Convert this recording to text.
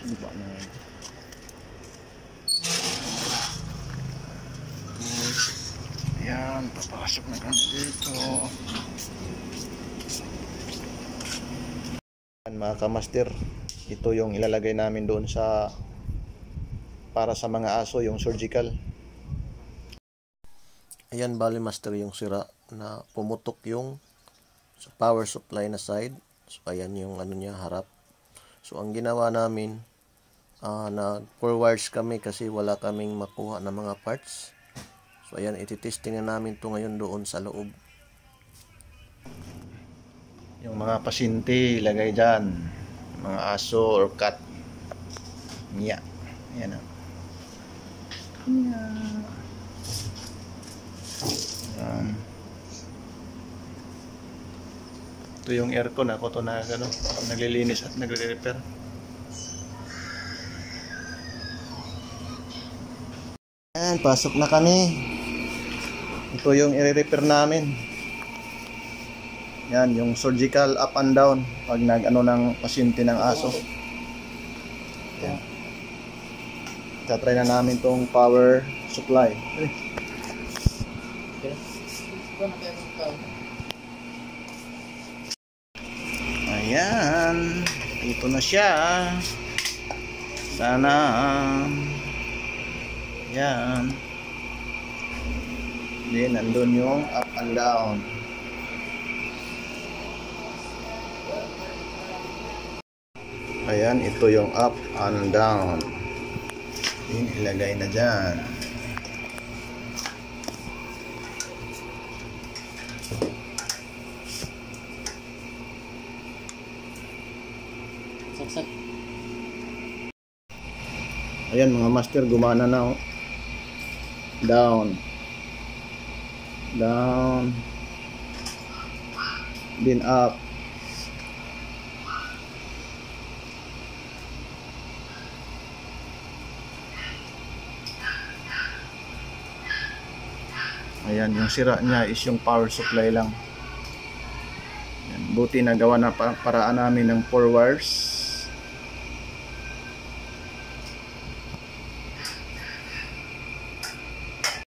Diba na yan? Ayan, papasok na kami dito. Ayan, mga kamaster, ito yung ilalagay namin doon sa para sa mga aso, yung surgical. Ayan, bali master, yung sira na pumutok yung sa power supply na side. So ayan yung ano niya, harap. So ang ginawa namin, na 4 wires kami kasi wala kaming makuha na mga parts. So ayan, ititesting na namin to ngayon doon sa loob. Yung mga pasyente ilagay dyan, mga aso or cat. Nya. Ayan na. Ayan. Ito yung aircon, ako to na ano, naglilinis at nagre-repair. Ayan, pasok na kami. Ito yung i-repair namin. Yan, yung surgical up and down pag nag-ano ng pasyente ng aso. Yan. Tatry na namin tong power supply. Ayan, ito na siya. Sana. Yan. Then, nandun yung up and down. Ayan, ito yung up and down. Then, ilagay na dyan. Saksak. Ayan mga master, gumana na oh. Down. Down. Then up. Ayan, yung sira niya is yung power supply lang. Ayan, buti nagawa na paraan namin ng 4 wires.